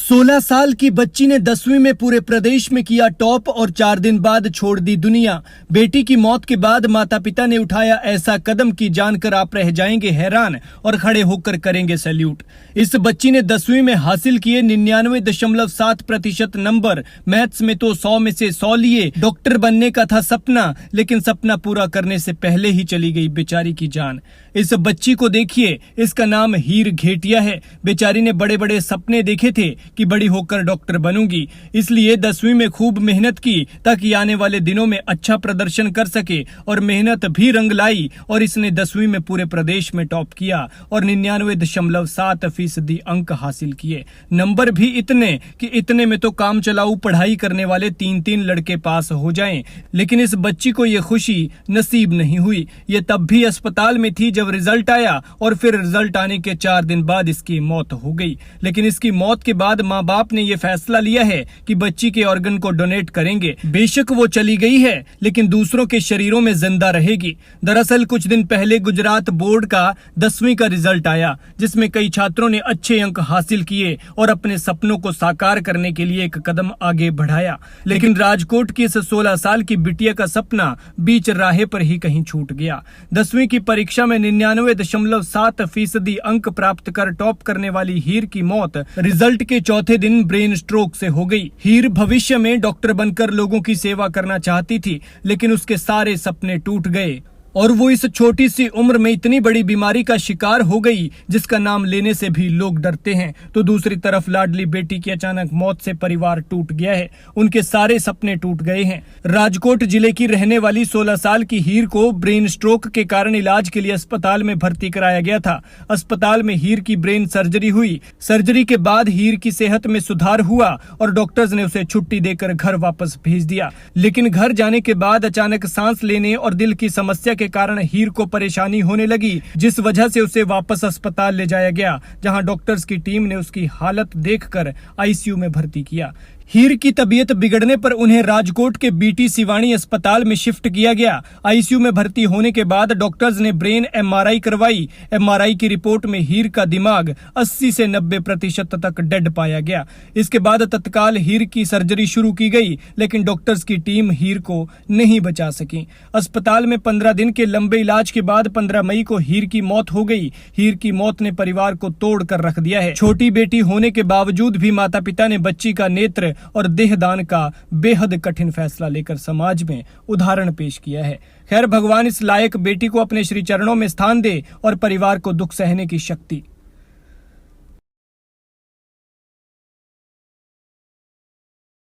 16 साल की बच्ची ने 10वीं में पूरे प्रदेश में किया टॉप और 4 दिन बाद छोड़ दी दुनिया। बेटी की मौत के बाद माता पिता ने उठाया ऐसा कदम कि जानकर आप रह जाएंगे हैरान और खड़े होकर करेंगे सैल्यूट। इस बच्ची ने 10वीं में हासिल किए 99.7% नंबर। मैथ्स में तो 100 में से 100 लिए। डॉक्टर बनने का था सपना, लेकिन सपना पूरा करने से पहले ही चली गई बेचारी की जान। इस बच्ची को देखिए, इसका नाम हीर घेटिया है। बेचारी ने बड़े बड़े सपने देखे थे कि बड़ी होकर डॉक्टर बनूंगी, इसलिए 10वीं में खूब मेहनत की ताकि आने वाले दिनों में अच्छा प्रदर्शन कर सके, और मेहनत भी रंग लाई और इसने 10वीं में पूरे प्रदेश में टॉप किया और 99.7% अंक हासिल किए। नंबर भी इतने कि इतने में तो काम चलाऊ पढ़ाई करने वाले 3-3 लड़के पास हो जाएं। लेकिन इस बच्ची को ये खुशी नसीब नहीं हुई। ये तब भी अस्पताल में थी जब रिजल्ट आया, और फिर रिजल्ट आने के 4 दिन बाद इसकी मौत हो गई। लेकिन इसकी मौत के बाद माँ बाप ने ये फैसला लिया है कि बच्ची के ऑर्गन को डोनेट करेंगे। बेशक वो चली गई है, लेकिन दूसरों के शरीरों में जिंदा रहेगी। दरअसल कुछ दिन पहले गुजरात बोर्ड का 10वीं का रिजल्ट आया, जिसमें कई छात्रों ने अच्छे अंक हासिल किए और अपने सपनों को साकार करने के लिए एक कदम आगे बढ़ाया। लेकिन राजकोट की इस 16 साल की बिटिया का सपना बीच राह पर ही कहीं छूट गया। 10वीं की परीक्षा में 99.7% अंक प्राप्त कर टॉप करने वाली हीर की मौत रिजल्ट के चौथे दिन ब्रेन स्ट्रोक से हो गई। हीर भविष्य में डॉक्टर बनकर लोगों की सेवा करना चाहती थी, लेकिन उसके सारे सपने टूट गए और वो इस छोटी सी उम्र में इतनी बड़ी बीमारी का शिकार हो गई जिसका नाम लेने से भी लोग डरते हैं। तो दूसरी तरफ लाडली बेटी की अचानक मौत से परिवार टूट गया है, उनके सारे सपने टूट गए हैं। राजकोट जिले की रहने वाली 16 साल की हीर को ब्रेन स्ट्रोक के कारण इलाज के लिए अस्पताल में भर्ती कराया गया था। अस्पताल में हीर की ब्रेन सर्जरी हुई। सर्जरी के बाद हीर की सेहत में सुधार हुआ और डॉक्टर्स ने उसे छुट्टी देकर घर वापस भेज दिया। लेकिन घर जाने के बाद अचानक सांस लेने और दिल की समस्या के कारण हीर को परेशानी होने लगी, जिस वजह से उसे वापस अस्पताल ले जाया गया, जहां डॉक्टर्स की टीम ने उसकी हालत देखकर आईसीयू में भर्ती किया। हीर की तबीयत बिगड़ने पर उन्हें राजकोट के बीटी सिवानी अस्पताल में शिफ्ट किया गया। आईसीयू में भर्ती होने के बाद डॉक्टर्स ने ब्रेन एमआरआई करवाई। एमआरआई की रिपोर्ट में हीर का दिमाग 80 से 90% तक डेड पाया गया। इसके बाद तत्काल हीर की सर्जरी शुरू की गई, लेकिन डॉक्टर्स की टीम हीर को नहीं बचा सकी। अस्पताल में 15 दिन के लंबे इलाज के बाद 15 मई को हीर की मौत हो गई। हीर की मौत ने परिवार को तोड़ कर रख दिया है। छोटी बेटी होने के बावजूद भी माता पिता ने बच्ची का नेत्र और देहदान का बेहद कठिन फैसला लेकर समाज में उदाहरण पेश किया है। खैर, भगवान इस लायक बेटी को अपने श्री चरणों में स्थान दे और परिवार को दुख सहने की शक्ति